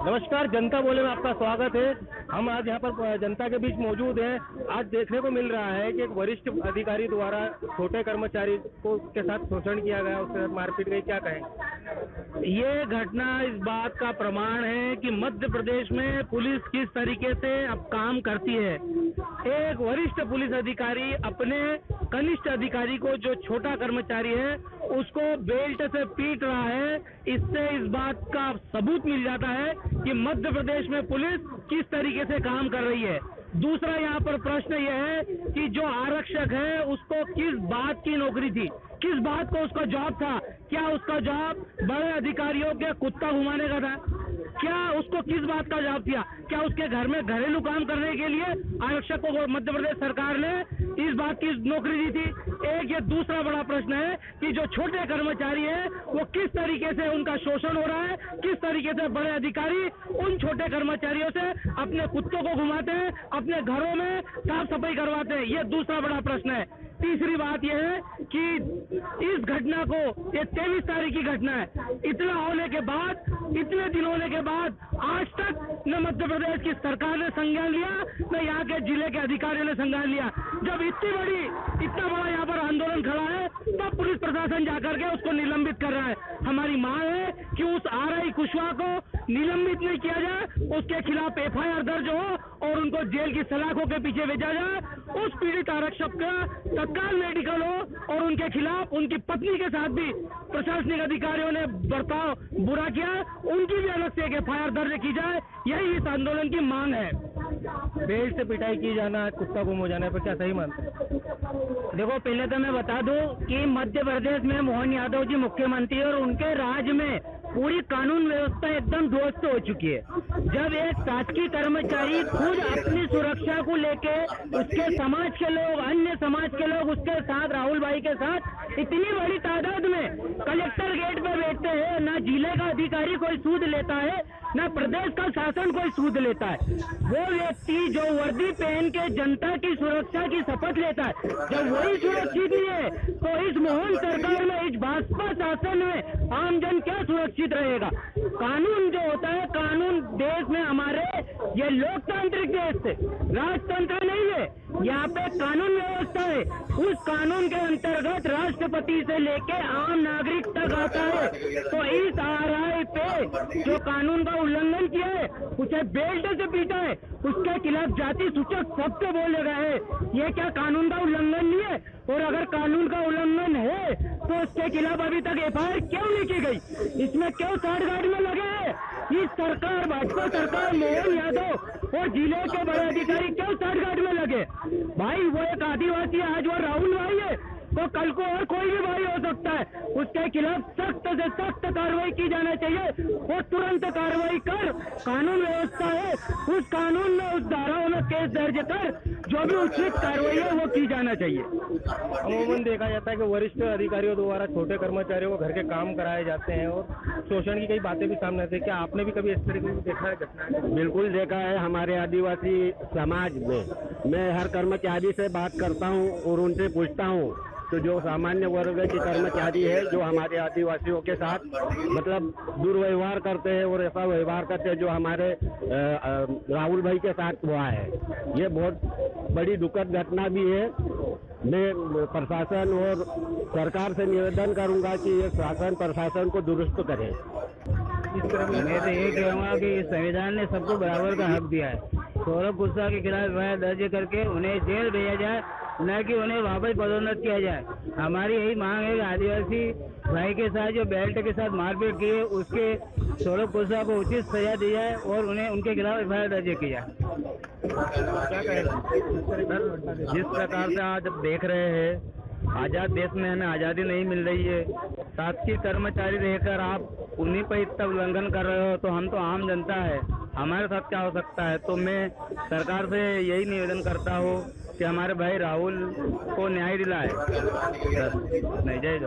नमस्कार, जनता बोले में आपका स्वागत है। हम आज यहाँ पर जनता के बीच मौजूद हैं। आज देखने को मिल रहा है कि एक वरिष्ठ अधिकारी द्वारा छोटे कर्मचारी को के साथ शोषण किया गया, उसके साथ मारपीट गई। क्या कहें? ये घटना इस बात का प्रमाण है कि मध्य प्रदेश में पुलिस किस तरीके से अब काम करती है। एक वरिष्ठ पुलिस अधिकारी अपने कनिष्ठ अधिकारी को, जो छोटा कर्मचारी है, उसको बेल्ट से पीट रहा है। इससे इस बात का सबूत मिल जाता है कि मध्य प्रदेश में पुलिस किस तरीके से काम कर रही है। दूसरा यहाँ पर प्रश्न यह है कि जो आरक्षक है उसको किस बात की नौकरी थी, किस बात को उसका जॉब था। क्या उसका जॉब बड़े अधिकारियों के कुत्ता घुमाने का था? क्या उसको किस बात का जॉब दिया? क्या उसके घर में घरेलू काम करने के लिए आरक्षक को मध्य प्रदेश सरकार ने इस बात की नौकरी दी थी? एक ये दूसरा बड़ा प्रश्न है कि जो छोटे कर्मचारी है वो किस तरीके से उनका शोषण हो रहा है, किस तरीके से बड़े अधिकारी उन छोटे कर्मचारियों से अपने कुत्तों को घुमाते हैं, अपने घरों में साफ सफाई करवाते हैं। ये दूसरा बड़ा प्रश्न है। तीसरी बात यह है कि इस घटना को, ये 23 तारीख की घटना है, इतना होने के बाद, इतने दिन होने के बाद आज तक न मध्य प्रदेश की सरकार ने संज्ञान लिया, न यहाँ के जिले के अधिकारियों ने संज्ञान लिया। जब इतना बड़ा यहाँ पर आंदोलन खड़ा है, तब पुलिस प्रशासन जाकर के उसको निलंबित कर रहा है। हमारी मांग है कि उस आरआई कुशवाहा को निलंबित नहीं किया जाए, उसके खिलाफ FIR दर्ज हो और उनको जेल की सलाखों के पीछे भेजा जाए। उस पीड़ित आरक्षक का तत्काल मेडिकल हो और उनके खिलाफ, उनकी पत्नी के साथ भी प्रशासनिक अधिकारियों ने बर्ताव बुरा किया, उनकी भी अलग से एक FIR दर्ज की जाए। यही इस आंदोलन की मांग है। बेल्ट से पिटाई की जाना, कुत्ता गुम हो जाने पर क्या सही मानते हैं? देखो, पहले तो मैं बता दूं कि मध्य प्रदेश में मोहन यादव जी मुख्यमंत्री और उनके राज्य में पूरी कानून व्यवस्था एकदम ध्वस्त हो चुकी है। जब एक शासकीय कर्मचारी खुद अपनी सुरक्षा को लेके उसके समाज के लोग, अन्य समाज के लोग उसके साथ, राहुल भाई के साथ इतनी बड़ी तादाद में कलेक्टर गेट पे बैठते हैं, ना जिले का अधिकारी कोई सूद लेता है, ना प्रदेश का शासन कोई सूद लेता है। वो व्यक्ति जो वर्दी पहन के जनता की सुरक्षा की शपथ लेता है, जब वही सुरक्षित नहीं है तो इस मोहन सरकार में, इस भाजपा शासन में आमजन क्या सुरक्षित रहेगा? कानून जो होता है, कानून देश में हमारे, ये लोकतांत्रिक देश है, राजतंत्र नहीं है। यहाँ पे कानून व्यवस्था है। उस कानून के अंतर्गत राष्ट्रपति से लेके आम नागरिक तक आता है। तो इस आरआई पे जो कानून का उल्लंघन किया है, उसे बेल्ट से पीटा है, उसके खिलाफ जाति सूचक शब्द बोले गए हैं। ये क्या कानून का उल्लंघन नहीं है? और अगर कानून का उल्लंघन है तो उसके खिलाफ अभी तक FIR क्यों नहीं की गई? इसमें क्यों साठगांठ में लगे हैं? इस सरकार, भाजपा सरकार, मोहन यादव और जिले के बड़े अधिकारी क्यों साठगांठ में लगे? भाई, वो एक आदिवासी है, आज वो राहुल भाई है, तो कल को और कोई भी भाई हो सकता है। उसके खिलाफ सख्त से सख्त कार्रवाई की जाना चाहिए और तुरंत कार्रवाई कर। कानून व्यवस्था है, उस कानून में, उस धाराओं में केस दर्ज कर, जो भी उचित कार्रवाई है वो की जाना चाहिए। अमूमन देखा जाता है कि वरिष्ठ अधिकारियों द्वारा छोटे कर्मचारियों को घर के काम कराए जाते हैं और शोषण की कई बातें भी सामने आती है। क्या आपने भी कभी इस तरीके से देखा है घटना? बिल्कुल देखा है। हमारे आदिवासी समाज में मैं हर कर्मचारी से बात करता हूँ और उनसे पूछता हूँ, तो जो सामान्य वर्ग के कर्मचारी है जो हमारे आदिवासियों के साथ मतलब दुर्व्यवहार करते हैं और ऐसा व्यवहार करते हैं जो हमारे राहुल भाई के साथ हुआ है, ये बहुत बड़ी दुखद घटना भी है। मैं प्रशासन और सरकार से निवेदन करूंगा कि ये शासन प्रशासन को दुरुस्त करे। मैं तो ये कहूँगा कि संविधान ने सबको बराबर का हक दिया है। सौरभ कुशवाहा के खिलाफ FIR दर्ज करके उन्हें जेल भेजा जाए, न कि उन्हें वापस पदोन्नत किया जाए। हमारी यही मांग है कि आदिवासी भाई के साथ जो बेल्ट के साथ मारपीट की है, उसके सौरभ कुशवाहा को उचित सजा दी जाए और उन्हें, उनके खिलाफ FIR दर्ज की जाए। क्या कहेगा? जिस प्रकार से आज देख रहे हैं, आजाद देश में हमें आज़ादी नहीं मिल रही है, शासकीय कर्मचारी रहकर आप उन्हीं पर इतना उल्लंघन कर रहे हो, तो हम तो आम जनता है, हमारे साथ क्या हो सकता है? तो मैं सरकार से यही निवेदन करता हूँ कि हमारे भाई राहुल को न्याय दिलाए। नहीं जय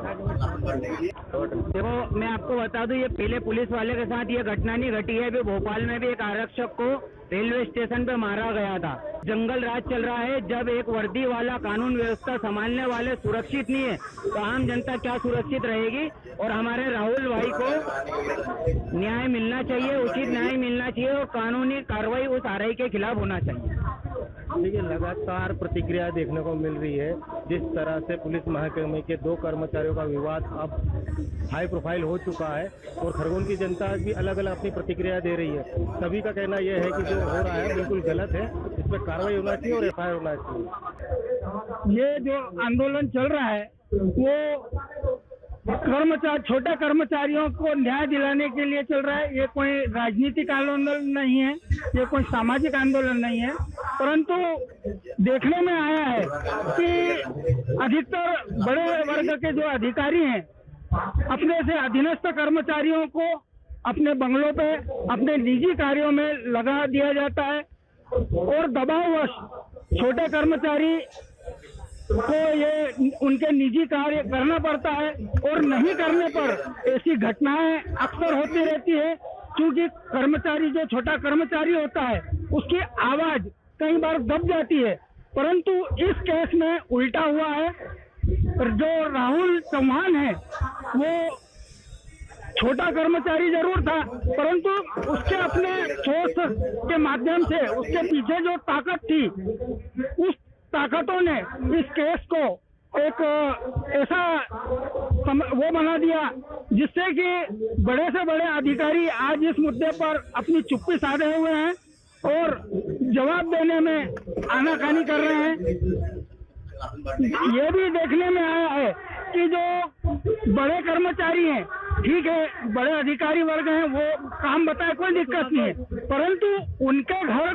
देखो, मैं आपको बता दूं, ये पहले पुलिस वाले के साथ ये घटना नहीं घटी है। अभी भोपाल में भी एक आरक्षक को रेलवे स्टेशन पे मारा गया था। जंगल राज चल रहा है। जब एक वर्दी वाला कानून व्यवस्था संभालने वाले सुरक्षित नहीं है तो आम जनता क्या सुरक्षित रहेगी। और हमारे राहुल भाई को न्याय मिलना चाहिए, उचित न्याय मिलना चाहिए और कानूनी कार्रवाई उस आरआई के खिलाफ होना चाहिए। देखिए, लगातार प्रतिक्रिया देखने को मिल रही है। जिस तरह से पुलिस महकमे के 2 कर्मचारियों का विवाद अब हाई प्रोफाइल हो चुका है और खरगोन की जनता भी अलग अलग अपनी प्रतिक्रिया दे रही है। सभी का कहना यह है कि जो हो रहा है बिल्कुल गलत है, इस पर कार्रवाई होना चाहिए और एफआईआर होना चाहिए। ये जो आंदोलन चल रहा है वो छोटे कर्मचारियों को न्याय दिलाने के लिए चल रहा है। ये कोई राजनीतिक आंदोलन नहीं है, ये कोई सामाजिक आंदोलन नहीं है, परंतु देखने में आया है कि अधिकतर बड़े वर्ग के जो अधिकारी हैं अपने से अधीनस्थ कर्मचारियों को अपने बंगलों पे अपने निजी कार्यों में लगा दिया जाता है और दबाववश छोटे कर्मचारी को ये उनके निजी कार्य करना पड़ता है और नहीं करने पर ऐसी घटनाएं अक्सर होती रहती है। क्योंकि कर्मचारी जो छोटा कर्मचारी होता है उसकी आवाज कई बार दब जाती है, परंतु इस केस में उल्टा हुआ है। जो राहुल चौहान है वो छोटा कर्मचारी जरूर था, परंतु उसके अपने सोच के माध्यम से उसके पीछे जो ताकत थी उस ताकतों ने इस केस को एक ऐसा वो बना दिया जिससे कि बड़े से बड़े अधिकारी आज इस मुद्दे पर अपनी चुप्पी साधे हुए हैं और जवाब देने में आनाकानी कर रहे हैं। ये भी देखने में आया है कि जो बड़े कर्मचारी हैं, ठीक है बड़े अधिकारी वर्ग हैं, वो काम बताए कोई दिक्कत नहीं है, परंतु उनके घर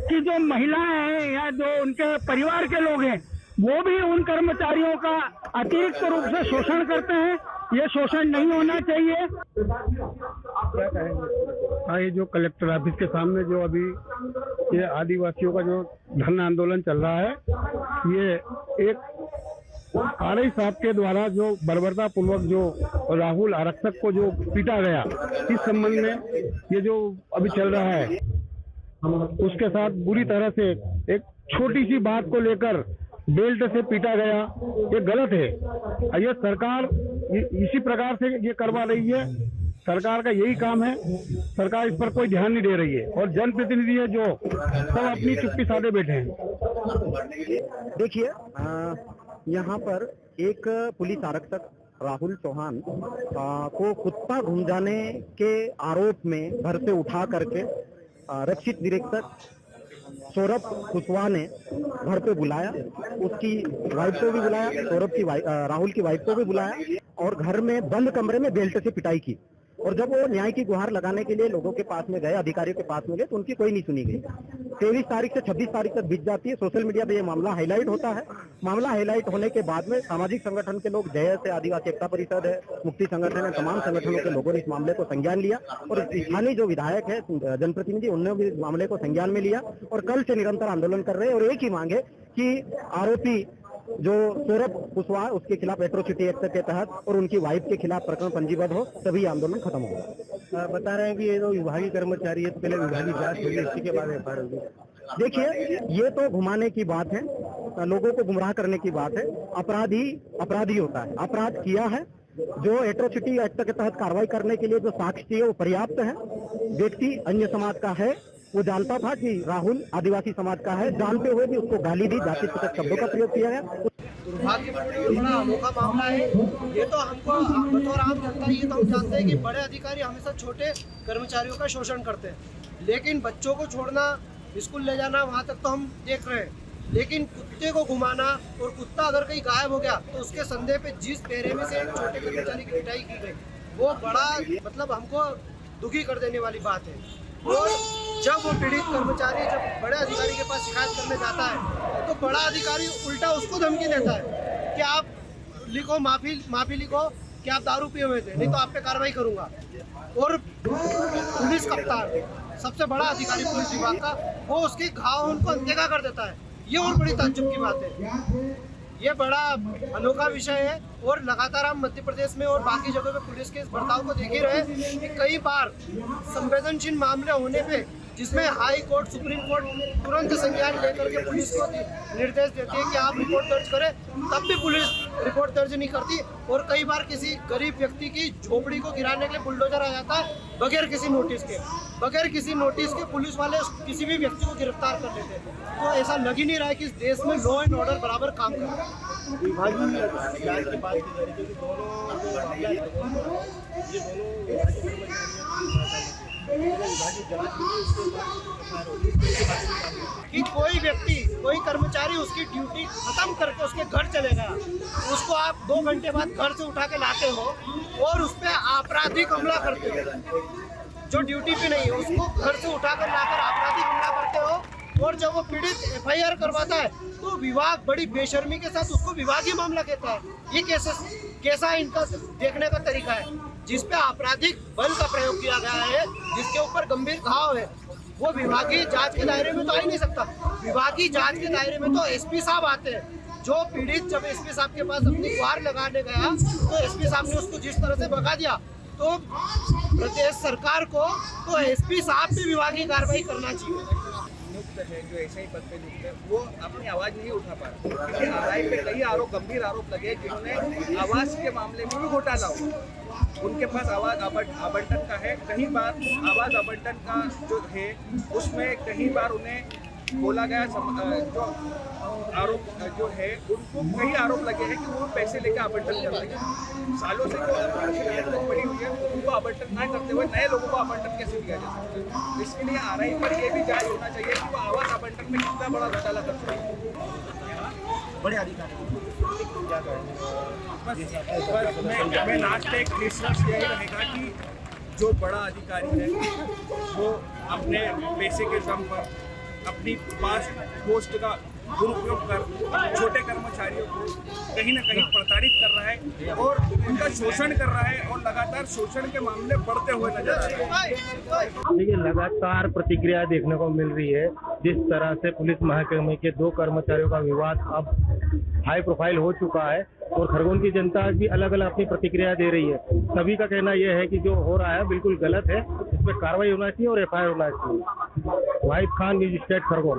की जो महिलाएं हैं या जो उनके परिवार के लोग हैं वो भी उन कर्मचारियों का अतिरिक्त रूप से शोषण करते हैं। ये शोषण नहीं होना चाहिए। क्या कहेंगे? ये जो कलेक्टर ऑफिस के सामने जो अभी ये आदिवासियों का जो धरना आंदोलन चल रहा है, ये एक आरआई साहब के द्वारा जो बर्बरता पूर्वक जो राहुल आरक्षक को जो पीटा गया, इस संबंध में ये जो अभी चल रहा है उसके साथ बुरी तरह से एक छोटी सी बात को लेकर बेल्ट से पीटा गया, ये गलत है। ये सरकार इसी प्रकार से ये करवा रही है। सरकार का यही काम है, सरकार इस पर कोई ध्यान नहीं दे रही है और जनप्रतिनिधि है जो सब अपनी चुप्पी साधे बैठे हैं। देखिए, यहाँ पर एक पुलिस आरक्षक राहुल चौहान को कुत्ता घुमजाने के आरोप में घर से उठा करके रक्षित निरीक्षक सौरभ कुशवाहा ने घर पे बुलाया, उसकी वाइफ को भी बुलाया, सौरभ की राहुल की वाइफ को भी बुलाया और घर में बंद कमरे में बेल्ट से पिटाई की। और जब वो न्याय की गुहार लगाने के लिए लोगों के पास में गए, अधिकारियों के पास में गए, तो उनकी कोई नहीं सुनी गई। 23 तारीख से 26 तारीख तक बीत जाती है। सोशल मीडिया पे ये मामला हाईलाइट होता है। मामला हाईलाइट होने के बाद में सामाजिक संगठन के लोग, जयस है, आदिवासी एकता परिषद है, मुक्ति संगठन है, तमाम संगठनों के लोगों ने इस मामले को संज्ञान लिया और स्थानीय जो विधायक है, जनप्रतिनिधि, उन्होंने भी इस मामले को संज्ञान में लिया और कल से निरंतर आंदोलन कर रहे हैं। और एक ही मांग है कि आरोपी जो सौरभ कुशवाहा, उसके खिलाफ एट्रोसिटी एक्ट के तहत और उनकी वाइफ के खिलाफ प्रकरण पंजीबद्ध हो, तभी आंदोलन खत्म होगा। बता रहे हैं कि ये जो विभागीय कर्मचारी है तो पहले विभागीय जांच होगी, इसी के बाद एफआईआर होगी। देखिए, ये तो घुमाने की बात है, लोगों को गुमराह करने की बात है। अपराधी होता है, अपराध किया है। जो एट्रोसिटी एक्ट के तहत कार्रवाई करने के लिए जो साक्ष्य है वो पर्याप्त है। व्यक्ति अन्य समाज का है, वो जानता था कि राहुल आदिवासी समाज का है, जानते हुए भी उसको गाली दी, जाति सूचक शब्दों का प्रयोग किया गया। दुर्भाग्यपूर्ण बड़ा अनोखा मामला है ये। तो हमको बतौर आम जनता ये तो हम जानते हैं कि बड़े अधिकारी हमेशा छोटे कर्मचारियों का शोषण करते हैं, लेकिन बच्चों को छोड़ना, स्कूल ले जाना, वहाँ तक तो हम देख रहे हैं, लेकिन कुत्ते को घुमाना और कुत्ता अगर कहीं गायब हो गया तो उसके संदेह पे जिस पेरे में से छोटे कर्मचारी की पिटाई की गई, वो बड़ा मतलब हमको दुखी कर देने वाली बात है। और जब वो पीड़ित कर्मचारी जब बड़े अधिकारी के पास शिकायत करने जाता है तो बड़ा अधिकारी उल्टा उसको धमकी देता है कि आप लिखो, माफी लिखो कि आप दारू पिए हुए थे, नहीं तो आप पे कार्रवाई करूंगा। और पुलिस कप्तान, सबसे बड़ा अधिकारी पुलिस विभाग का, वो उसके घाव उनको अनदेखा कर देता है। ये और बड़ी ताज्जुब की बात है। ये बड़ा अनोखा विषय है और लगातार हम मध्य प्रदेश में और बाकी जगहों पे पुलिस के इस बर्ताव को देख ही रहे हैं कि कई बार संवेदनशील मामले होने पे जिसमें हाई कोर्ट, सुप्रीम कोर्ट तुरंत संज्ञान लेकर के पुलिस को निर्देश देती है कि आप रिपोर्ट दर्ज करें, तब भी पुलिस रिपोर्ट दर्ज नहीं करती। और कई बार किसी गरीब व्यक्ति की झोपड़ी को गिराने के लिए बुलडोजर आ जाता है बगैर किसी नोटिस के पुलिस वाले किसी भी व्यक्ति को गिरफ्तार कर लेते हैं। तो ऐसा लग ही नहीं रहा है कि इस देश में लॉ एंड ऑर्डर बराबर काम कर रहा है। विभागीय जांच की बात की जा रही है, कि कोई व्यक्ति, कोई कर्मचारी उसकी ड्यूटी खत्म करके उसके घर चले गया, उसको आप 2 घंटे बाद घर से उठा के लाते हो और उस पर आपराधिक हमला करते हो। जो ड्यूटी पे नहीं है उसको घर से उठाकर लाकर आपराधिक हमला करते हो और जब वो पीड़ित FIR करवाता है तो विभाग बड़ी बेशर्मी के साथ उसको विभागीय मामला कहता है। ये कैसा इनका देखने का तरीका है? जिस पे आपराधिक बल का प्रयोग किया गया है, जिसके ऊपर गंभीर घाव है, वो विभागीय जांच के दायरे में तो आ ही नहीं सकता। विभागीय जांच के दायरे में तो SP साहब आते हैं। जो पीड़ित जब SP साहब के पास अपनी गुहार लगाने गया तो SP साहब ने उसको जिस तरह से भगा दिया, तो प्रदेश सरकार को तो SP साहब पे विभागीय कार्रवाई करना चाहिए। है जो ऐसे ही पद पे नियुक्त है वो अपनी आवाज नहीं उठा पा रहे, क्योंकि RI पे कई गंभीर आरोप लगे जिन्होंने आवास के मामले में भी घोटाला हुआ। उनके पास आवाज आवंटन का है, कई बार आवाज आवंटन का जो है उसमें कई बार उन्हें बोला गया जो आरोप जो है उनको कई आरोप लगे हैं कि वो पैसे लेकर आवंटन कर रहे हैं। सालों से जो पड़ी हुई है उनको आवंटन न करते हुए नए लोगों को आवंटन कैसे दिया जा सकता है? इसके लिए RI पर ये भी जांच होना चाहिए कि वो आवास आवंटन में कितना बड़ा घोटाला कर सकते हैं। बड़े अधिकारी बस मैं लास्ट एक रिसर्च यही रहेगा कि जो बड़ा अधिकारी है वो अपने पैसे के दम पर अपनी पास पोस्ट का दुरुपयोग कर छोटे कर्मचारियों को कहीं ना कहीं प्रताड़ित कर रहा है और उनका शोषण कर रहा है और लगातार शोषण के मामले बढ़ते हुए नजर आ रहे हैं। देखिए, लगातार प्रतिक्रिया देखने को मिल रही है। जिस तरह से पुलिस महकमे के 2 कर्मचारियों का विवाद अब हाई प्रोफाइल हो चुका है और खरगोन की जनता भी अलग अलग अपनी प्रतिक्रिया दे रही है। सभी का कहना यह है कि जो हो रहा है बिल्कुल गलत है, इस पर कार्रवाई होना चाहिए और FIR होना चाहिए। Wahid Khan, news state, Khargone.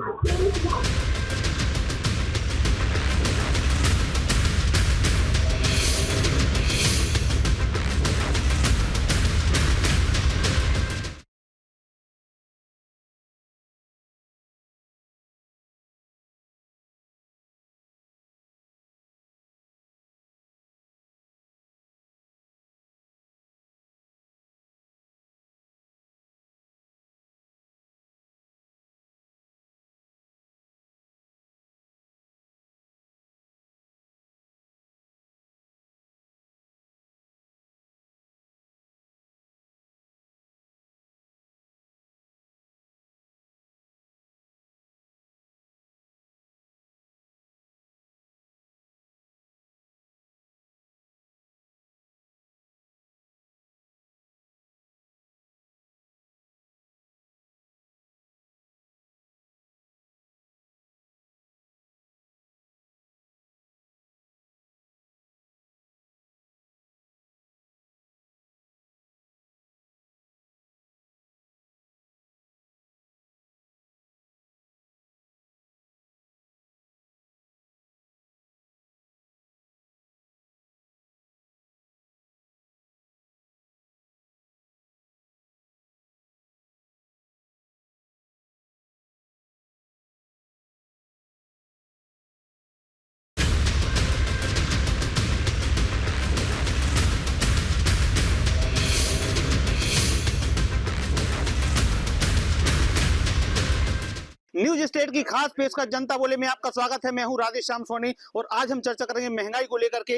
News state की खास पेशकश जनता बोले में आपका स्वागत है। मैं हूं राधेश्याम सोनी और आज हम चर्चा करेंगे महंगाई को लेकर के।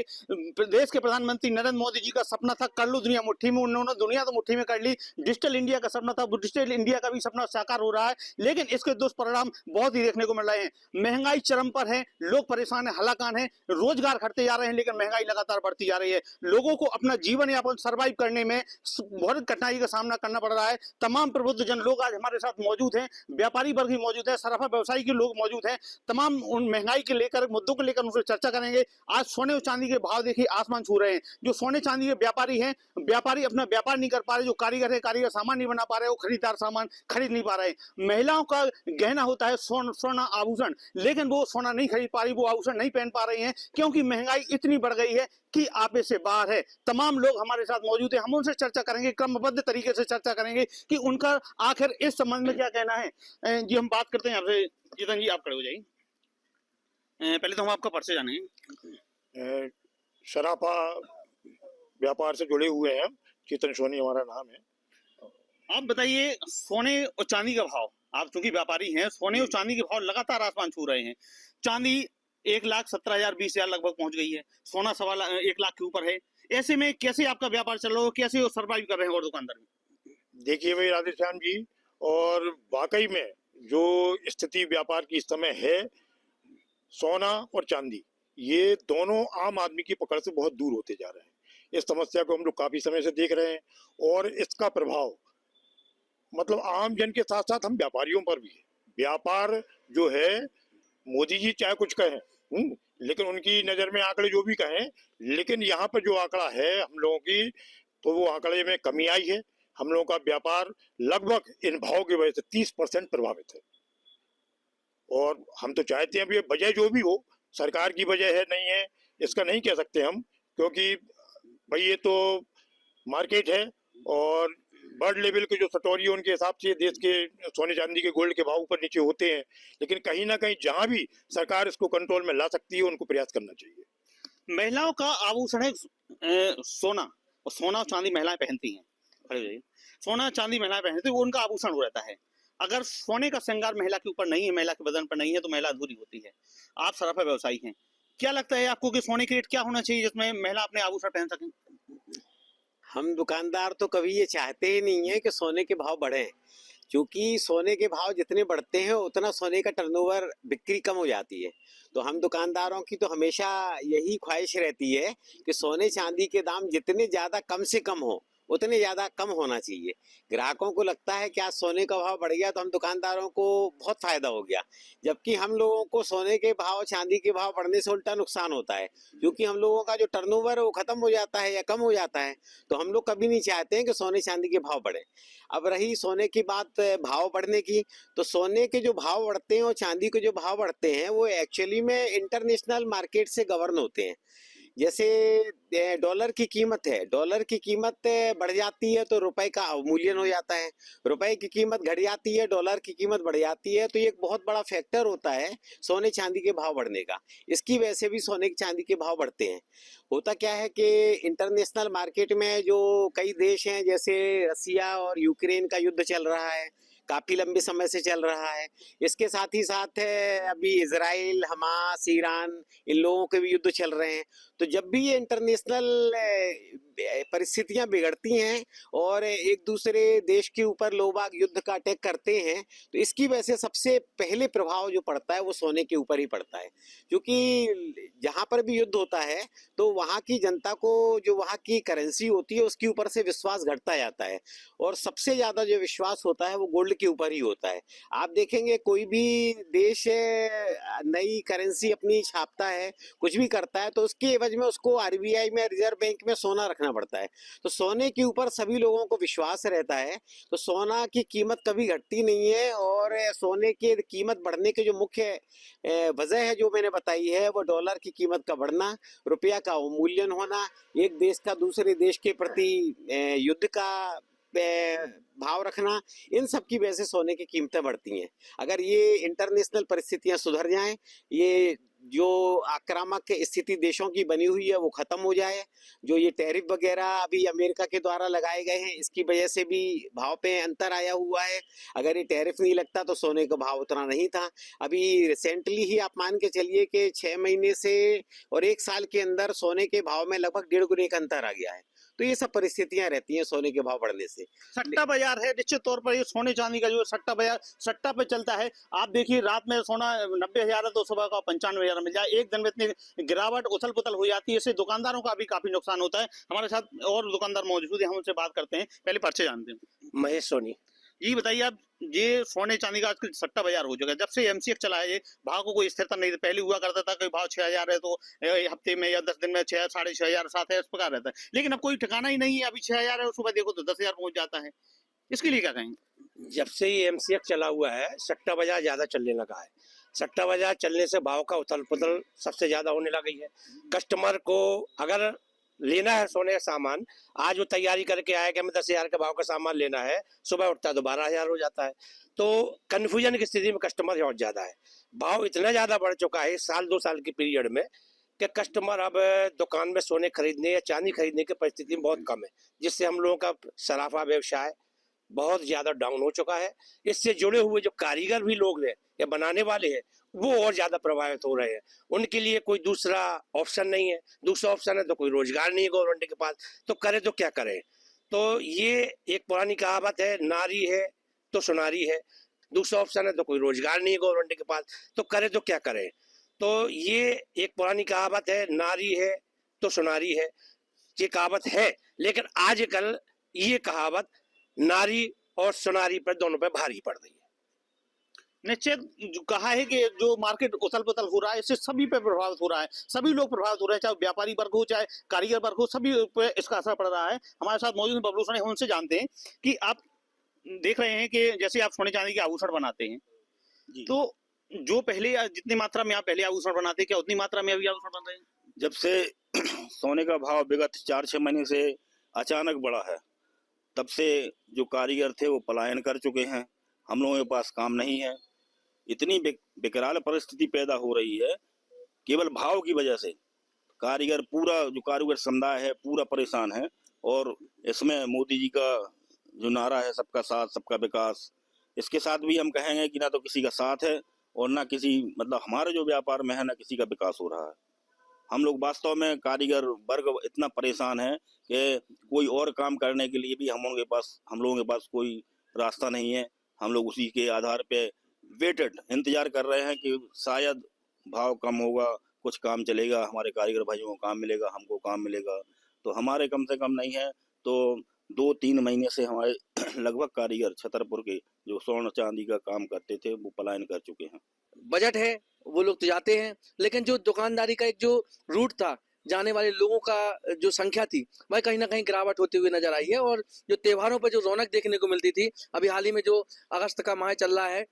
देश के प्रधानमंत्री नरेंद्र मोदी जी का सपना था कर लो दुनिया मुट्ठी में, उन्होंने दुनिया तो मुट्ठी में कर ली। डिजिटल इंडिया का सपना था, डिजिटल इंडिया का भी सपना साकार हो रहा है, लेकिन इसके दुष्परिणाम बहुत ही देखने को मिल रहे हैं। महंगाई चरम पर है, लोग परेशान है, हलाकान है, रोजगार घटते जा रहे हैं, लेकिन महंगाई लगातार बढ़ती जा रही है। लोगों को अपना जीवन यापन सर्वाइव करने में बहुत कठिनाई का सामना करना पड़ रहा है। तमाम प्रबुद्ध जन लोग आज हमारे साथ मौजूद हैं, व्यापारी वर्ग भी मौजूद है। है, सराफा व्यवसायी के लोग मौजूद हैं। तमाम उन महंगाई के लेकर, मुद्दों को लेकर उनसे चर्चा करेंगे। आज सोने और चांदी के भाव देखिए आसमान छू रहे हैं। जो सोने चांदी के व्यापारी हैं, व्यापारी अपना व्यापार नहीं कर पा रहे। जो कारीगर है, कारीगर सामान नहीं बना पा रहे, वो खरीदार सामान खरीद नहीं पा रहे। महिलाओं का गहना होता है सोना आभूषण, लेकिन वो सोना नहीं खरीद पा रही, वो आभूषण नहीं पहन पा रही हैं, क्योंकि महंगाई इतनी बढ़ गई है कि आपे से बाहर है। तमाम लोग हमारे साथ मौजूद हैं, हम उनसे चर्चा करेंगे, क्रमबद्ध तरीके से चर्चा करेंगे कि उनका आखिर इस संबंध में क्या कहना है। जी हम बात करते हैं आपसे। चेतन जी, आप खड़े हो जाइए। पहले तो हम आपका परिचय जानेंगे। सराफा व्यापार से जुड़े हुए हैं, चेतन सोनी हमारा नाम है। आप बताइए, सोने और चांदी का भाव, आप चूंकि व्यापारी हैं, सोने और चांदी के भाव लगातार आसमान छू रहे हैं। चांदी 1,17,000 20,000 लगभग पहुंच गई है, सोना 1 लाख के ऊपर है। ऐसे में कैसे आपका व्यापार चल रहा है, कैसे वो सर्वाइव कर रहे हैं और दुकानदार में? देखिए भाई राधेश्याम जी, और वाकई में जो स्थिति व्यापार की इस समय है, सोना और चांदी ये दोनों आम आदमी की पकड़ से बहुत दूर होते जा रहे हैं। इस समस्या को हम लोग काफी समय से देख रहे हैं और इसका प्रभाव मतलब आम जन के साथ साथ हम व्यापारियों पर भी है। व्यापार जो है, मोदी जी चाहे कुछ कहें, लेकिन उनकी नजर में आंकड़े जो भी कहें, लेकिन यहाँ पर जो आंकड़ा है हम लोगों की, तो वो आंकड़े में कमी आई है। हम लोगों का व्यापार लगभग इन भाव की वजह से 30% प्रभावित है। और हम तो चाहते हैं भी वजह जो भी हो, सरकार की वजह है नहीं है इसका नहीं कह सकते हम, क्योंकि भाई ये तो मार्केट है और वर्ल्ड लेवल के जो सटोरी है उनके हिसाब से देश के सोने चांदी के गोल्ड के भाव ऊपर नीचे होते हैं। लेकिन कहीं ना कहीं जहां भी सरकार इसको कंट्रोल में ला सकती है, उनको प्रयास करना चाहिए। महिलाओं का आभूषण है सोना, और सोना और चांदी महिलाएं पहनती हैं। खड़े हो जाइए। सोना चांदी महिलाएं पहनती है, वो उनका आभूषण हो रहता है। अगर सोने का श्रृंगार महिला के ऊपर नहीं है, महिला के बदन पर नहीं है, तो महिला अधूरी होती है। आप सराफा व्यवसायी हैं, क्या लगता है आपको कि सोने के रेट क्या होना चाहिए जिसमें महिला अपने आभूषण पहन सकें? हम दुकानदार तो कभी ये चाहते ही नहीं है कि सोने के भाव बढ़े, क्योंकि सोने के भाव जितने बढ़ते हैं उतना सोने का टर्नओवर, बिक्री कम हो जाती है। तो हम दुकानदारों की तो हमेशा यही ख्वाहिश रहती है कि सोने चांदी के दाम जितने ज़्यादा कम से कम हो उतने ज़्यादा कम होना चाहिए। ग्राहकों को लगता है कि आज सोने का भाव बढ़ गया तो हम दुकानदारों को बहुत फ़ायदा हो गया, जबकि हम लोगों को सोने के भाव, चांदी के भाव बढ़ने से उल्टा नुकसान होता है, क्योंकि हम लोगों का जो टर्नओवर है वो ख़त्म हो जाता है या कम हो जाता है। तो हम लोग कभी नहीं चाहते हैं कि सोने चांदी के भाव बढ़े। अब रही सोने की बात, भाव बढ़ने की, तो सोने के जो भाव बढ़ते हैं और चांदी के जो भाव बढ़ते हैं वो एक्चुअली में इंटरनेशनल मार्केट से गवर्न होते हैं। जैसे डॉलर की कीमत है, डॉलर की कीमत बढ़ जाती है तो रुपए का अवमूल्यन हो जाता है, रुपए की कीमत घट जाती है, डॉलर की कीमत बढ़ जाती है। तो ये एक बहुत बड़ा फैक्टर होता है सोने चांदी के भाव बढ़ने का। इसकी वजह से भी सोने की चांदी के भाव बढ़ते हैं। होता क्या है कि इंटरनेशनल मार्केट में जो कई देश हैं, जैसे रसिया और यूक्रेन का युद्ध चल रहा है, काफ़ी लंबे समय से चल रहा है। इसके साथ ही साथ अभी इजराइल, हमास, ईरान, इन लोगों के भी युद्ध चल रहे हैं। तो जब भी ये इंटरनेशनल परिस्थितियां बिगड़ती हैं और एक दूसरे देश के ऊपर लोग बाग युद्ध का अटैक करते हैं, तो इसकी वजह से सबसे पहले प्रभाव जो पड़ता है वो सोने के ऊपर ही पड़ता है। क्योंकि जहाँ पर भी युद्ध होता है तो वहाँ की जनता को जो वहाँ की करेंसी होती है उसके ऊपर से विश्वास घटता जाता है, और सबसे ज़्यादा जो विश्वास होता है वो गोल्ड के ऊपर ही होता है। आप देखेंगे कोई भी देश नई करेंसी अपनी छापता है, कुछ भी करता है, तो उसके एवज में उसको आरबीआई में, रिजर्व बैंक में सोना रखना पड़ता है। तो सोने के ऊपर सभी लोगों को विश्वास रहता है, तो सोना की कीमत कभी घटती नहीं है। और सोने की कीमत बढ़ने के जो मुख्य वजह है जो मैंने बताई है, वो डॉलर की कीमत का बढ़ना, रुपया का अवमूल्यन होना, एक देश का दूसरे देश के प्रति युद्ध का भाव रखना, इन सब की वजह से सोने की कीमतें बढ़ती हैं। अगर ये इंटरनेशनल परिस्थितियां सुधर जाएं, ये जो आक्रामक स्थिति देशों की बनी हुई है वो खत्म हो जाए, जो ये टैरिफ वगैरह अभी अमेरिका के द्वारा लगाए गए हैं इसकी वजह से भी भाव पे अंतर आया हुआ है। अगर ये टैरिफ नहीं लगता तो सोने का भाव उतना नहीं था। अभी रिसेंटली ही आप मान के चलिए कि 6 महीने से और 1 साल के अंदर सोने के भाव में लगभग 1.5 गुने का अंतर आ गया है। तो ये सब परिस्थितियां रहती हैं सोने के भाव बढ़ने से। सट्टा बाजार है, निश्चित तौर पर ये सोने चांदी का जो सट्टा बाजार, सट्टा पे चलता है। आप देखिए रात में सोना 90,000 है तो सुबह का 95,000 मिल जाए, एक दिन में इतनी गिरावट, उथल पुथल हो जाती है, इससे दुकानदारों का भी काफी नुकसान होता है। हमारे साथ और दुकानदार मौजूद है, हम उनसे बात करते हैं। पहले परिचय जानते हैं। महेश सोनी। ये बताइए आप, ये सोने चांदी का आजकल सट्टा बाजार हो चुका है। जब से एमसीएक्स चला है, ये भाव को कोई स्थिरता नहीं, पहले हुआ करता था कि भाव 6,000 है तो हफ्ते में या 10 दिन में 6, 6,500, 7,000 इस प्रकार रहता है, लेकिन अब कोई ठिकाना ही नहीं है। अभी 6,000 है, सुबह देखो तो 10,000 पहुंच जाता है। इसके लिए क्या कहेंगे? जब से ये एमसीएक्स चला हुआ है, सट्टा बाजार ज्यादा चलने लगा है। सट्टा बाजार चलने से भाव का उथल पुथल सबसे ज्यादा होने लगी है। कस्टमर को अगर लेना है सोने का सामान, आज वो तैयारी करके आया कि हमें 10,000 के भाव का सामान लेना है, सुबह उठता है तो 12,000 हो जाता है। तो कन्फ्यूजन की स्थिति में कस्टमर बहुत ज्यादा है। भाव इतना ज्यादा बढ़ चुका है इस साल 2 साल की पीरियड में कि कस्टमर अब दुकान में सोने खरीदने या चांदी खरीदने की परिस्थिति में बहुत कम है, जिससे हम लोगों का सराफा व्यवसाय बहुत ज्यादा डाउन हो चुका है। इससे जुड़े हुए जो कारीगर भी लोग हैं या बनाने वाले हैं, वो और ज्यादा प्रभावित हो रहे हैं। उनके लिए कोई दूसरा ऑप्शन नहीं है। दूसरा ऑप्शन है तो कोई रोजगार नहीं है गवर्नमेंट के पास, तो करे तो क्या करें। तो ये एक पुरानी कहावत है, नारी है तो सुनारी है। दूसरा ऑप्शन है तो कोई रोजगार नहीं है गवर्नमेंट के पास, तो करे तो क्या करें। तो ये एक पुरानी कहावत है, नारी है तो सुनारी है। ये कहावत है, लेकिन आजकल ये कहावत नारी और सुनारी पर दोनों पे भारी पड़ रही है। निश्चित जो कहा है कि जो मार्केट उथल पुथल हो रहा है, इससे सभी पे प्रभावित हो रहा है, सभी लोग प्रभावित हो रहे हैं, चाहे व्यापारी वर्ग हो चाहे कारीगर वर्ग हो, सभी पे इसका असर पड़ रहा है। हमारे साथ मौजूद बबलू सने, उनसे जानते हैं कि आप देख रहे हैं कि जैसे आप सोने चांदी के आभूषण बनाते हैं, तो जो पहले जितनी मात्रा में आप पहले आभूषण बनाते, क्या उतनी मात्रा में अभी आभूषण बन रहे हैं? जब से सोने का भाव विगत 4-6 महीने से अचानक बढ़ा है, तब से जो कारीगर थे वो पलायन कर चुके हैं। हम लोगों के पास काम नहीं है। इतनी बेकरार परिस्थिति पैदा हो रही है केवल भाव की वजह से। कारीगर पूरा जो कारीगर समुदाय है पूरा परेशान है। और इसमें मोदी जी का जो नारा है, सबका साथ सबका विकास, इसके साथ भी हम कहेंगे कि ना तो किसी का साथ है और ना किसी मतलब हमारे जो व्यापार में है ना किसी का विकास हो रहा है। हम लोग वास्तव में कारीगर वर्ग इतना परेशान है कि कोई और काम करने के लिए भी हम लोगों के पास कोई रास्ता नहीं है। हम लोग उसी के आधार पे वेटेड इंतजार कर रहे हैं कि शायद भाव कम होगा, कुछ काम चलेगा, हमारे कारीगर भाइयों को काम मिलेगा, हमको काम मिलेगा। तो हमारे कम से कम नहीं है तो 2-3 महीने से हमारे लगभग कारीगर छतरपुर के जो स्वर्ण चांदी का काम करते थे वो पलायन कर चुके हैं। बजट है, वो लोग तो जाते हैं, लेकिन जो दुकानदारी का एक जो रूट था, जाने वाले लोगों का जो संख्या थी, वह कहीं ना कहीं गिरावट होती हुई नजर आई है। और जो त्योहारों पर जो रौनक देखने को मिलती थी, अभी हाल ही में जो अगस्त का माह चल रहा है,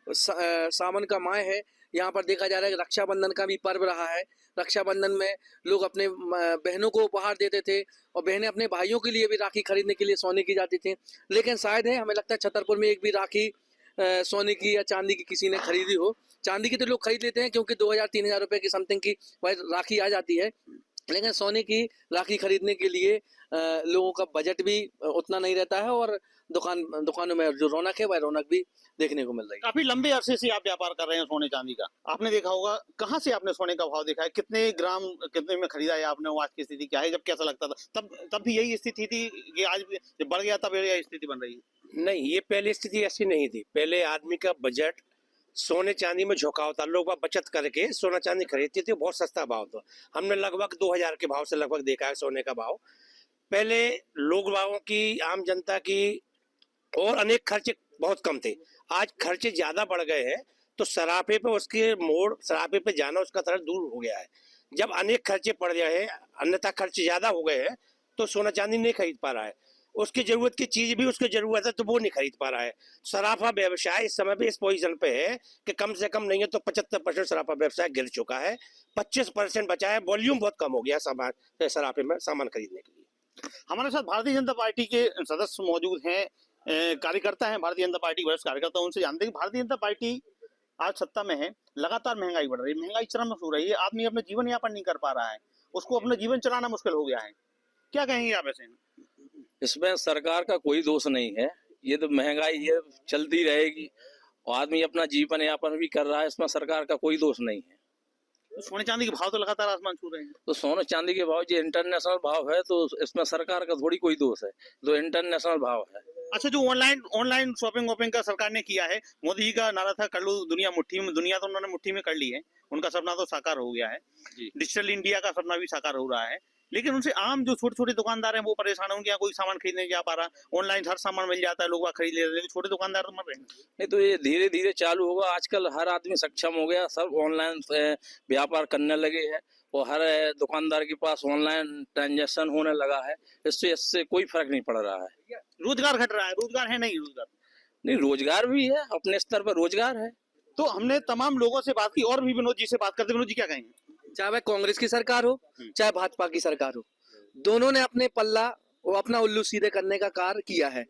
सावन का माह है, यहाँ पर देखा जा रहा है कि रक्षाबंधन का भी पर्व रहा है। रक्षाबंधन में लोग अपने बहनों को उपहार देते थे और बहनें अपने भाइयों के लिए भी राखी खरीदने के लिए सोने की जाती थी। लेकिन शायद है, हमें लगता है छतरपुर में एक भी राखी सोने की या चांदी की किसी ने खरीदी हो। चांदी की तो लोग खरीद लेते हैं क्योंकि 2,000-3,000 रुपए की समथिंग की वह राखी आ जाती है, लेकिन सोने की राखी खरीदने के लिए लोगों का बजट भी उतना नहीं रहता है और दुकानों में जो रौनक है वह रौनक भी देखने को मिल रही है। काफी लंबे अरसे से आप व्यापार कर रहे हैं सोने चांदी का, आपने देखा होगा, कहाँ से आपने सोने का भाव देखा है, कितने ग्राम कितने में खरीदा है आपने, आज की स्थिति क्या है, जब कैसा लगता था तब भी यही स्थिति थी कि आज जब बढ़ गया तब यही स्थिति बन रही है? नहीं, ये पहले स्थिति ऐसी नहीं थी। पहले आदमी का बजट सोने चांदी में झुकाव था, लोग बचत करके सोना चांदी खरीदते थे, बहुत सस्ता भाव था। हमने लगभग 2,000 के भाव से लगभग देखा है सोने का भाव। पहले लोग भावों की, आम जनता की और अनेक खर्चे बहुत कम थे। आज खर्चे ज्यादा बढ़ गए हैं तो सराफे पे उसके मोड़, सराफे पे जाना उसका तरह दूर हो गया है। जब अनेक खर्चे पड़ गए हैं, अन्यथा खर्चे ज्यादा हो गए हैं, तो सोना चांदी नहीं खरीद पा रहा है। उसकी जरूरत की चीज भी उसकी जरूरत है तो वो नहीं खरीद पा रहा है। सराफा व्यवसाय इस समय भी इस पोजीशन पे है कि कम से कम नहीं है तो 75% सराफा व्यवसाय गिर चुका है, 25% बचा है। वॉल्यूम बहुत कम हो गया सराफे में सामान खरीदने के लिए। हमारे साथ भारतीय जनता पार्टी के सदस्य मौजूद हैं, कार्यकर्ता हैं भारतीय जनता पार्टी वरिष्ठ कार्यकर्ता, उनसे जानते हैं कि भारतीय जनता पार्टी आज सत्ता में है, लगातार महंगाई बढ़ रही है, महंगाई चरम हो रही है, आदमी अपने जीवन यापन नहीं कर पा रहा है, उसको अपना जीवन चलाना मुश्किल हो गया है। क्या कहेंगे आप ऐसे? इसमें सरकार का कोई दोष नहीं है, ये तो महंगाई ये चलती रहेगी और आदमी अपना जीवन यापन भी कर रहा है, इसमें सरकार का कोई दोष नहीं है। तो सोने चांदी के भाव तो लगातार आसमान छू रहे हैं। तो सोने चांदी के भाव जो इंटरनेशनल भाव है तो इसमें सरकार का थोड़ी कोई दोष है, जो इंटरनेशनल भाव है। अच्छा, जो ऑनलाइन शॉपिंग वॉपिंग का सरकार ने किया है, मोदी जी का नारा था कर लो दुनिया मुट्ठी में, दुनिया तो उन्होंने मुट्ठी में कर ली है, उनका सपना तो साकार हो गया है। डिजिटल इंडिया का सपना भी साकार हो रहा है। लेकिन उनसे आम जो छोटे छोटे दुकानदार हैं वो परेशान है, उनके यहाँ कोई सामान खरीदने नहीं जा पा रहा, ऑनलाइन हर सामान मिल जाता है, लोग वहाँ खरीद ले रहे हैं, लेकिन छोटे दुकानदार तो मर रहे हैं। नहीं तो ये धीरे धीरे चालू होगा। आजकल हर आदमी सक्षम हो गया, सब ऑनलाइन व्यापार करने लगे हैं और हर दुकानदार के पास ऑनलाइन ट्रांजैक्शन होने लगा है। इससे कोई फर्क नहीं पड़ रहा है। रोजगार घट रहा है, रोजगार है नहीं, रोजगार नहीं, रोजगार भी है, अपने स्तर पर रोजगार है। तो हमने तमाम लोगों से बात की और भी विनोद जी से बात करते। विनोद जी क्या कहेंगे? चाहे वह कांग्रेस की सरकार हो चाहे भाजपा की सरकार हो, दोनों ने अपने पल्ला और अपना उल्लू सीधे करने का कार्य किया है।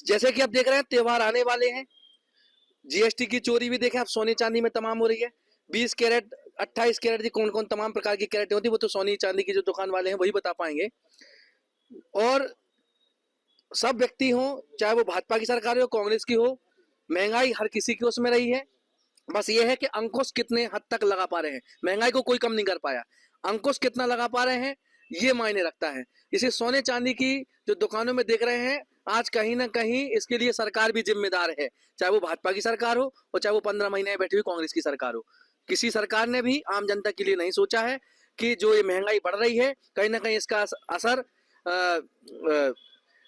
जैसे कि आप देख रहे हैं त्योहार आने वाले हैं, जीएसटी की चोरी भी देखें, अब सोने चांदी में तमाम हो रही है। 20 कैरेट 28 कैरेट की कौन कौन तमाम प्रकार की कैरेट होती है, वो तो सोनी चांदी की जो दुकान वाले हैं वही बता पाएंगे। और सब व्यक्ति हो, चाहे वो भाजपा की सरकार हो कांग्रेस की हो, महंगाई हर किसी की उसमें रही है। बस ये है कि अंकुश कितने हद तक लगा पा रहे हैं। महंगाई को कोई कम नहीं कर पाया, अंकुश कितना लगा पा रहे हैं ये मायने रखता है। इसे सोने चांदी की जो दुकानों में देख रहे हैं, आज कहीं ना कहीं इसके लिए सरकार भी जिम्मेदार है, चाहे वो भाजपा की सरकार हो और चाहे वो 15 महीने बैठी हुई कांग्रेस की सरकार हो। किसी सरकार ने भी आम जनता के लिए नहीं सोचा है कि जो ये महंगाई बढ़ रही है, कहीं ना कहीं इसका असर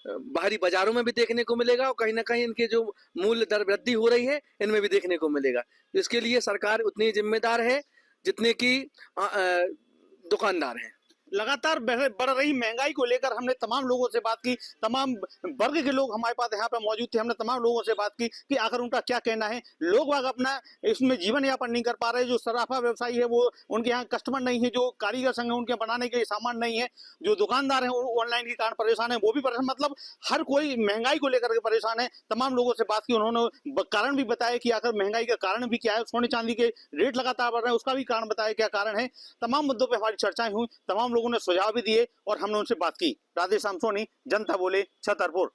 बाहरी बाजारों में भी देखने को मिलेगा और कहीं ना कहीं इनके जो मूल्य दर वृद्धि हो रही है इनमें भी देखने को मिलेगा। इसके लिए सरकार उतनी जिम्मेदार है जितने की दुकानदार हैं। लगातार बढ़ रही महंगाई को लेकर हमने तमाम लोगों से बात की, तमाम वर्ग के लोग हमारे पास यहाँ पे मौजूद थे। हमने तमाम लोगों से बात की कि आखिर उनका क्या कहना है। लोग बाग अपना इसमें जीवन यापन नहीं कर पा रहे। जो सराफा व्यवसायी है वो उनके यहाँ कस्टमर नहीं है, जो कारीगर संघ है उनके बनाने के लिए सामान नहीं है, जो दुकानदार है ऑनलाइन के कारण परेशान है वो भी परेशान, मतलब हर कोई महंगाई को लेकर के परेशान है। तमाम लोगों से बात की, उन्होंने कारण भी बताया कि आखिर महंगाई का कारण भी क्या है, सोने चांदी के रेट लगातार बढ़ रहे हैं उसका भी कारण बताया क्या कारण है। तमाम मुद्दों पर हमारी चर्चाएं हुई, तमाम लोगों ने सुझाव भी दिए और हमने उनसे बात की। राधेश्याम सोनी, जनता बोले, छतरपुर।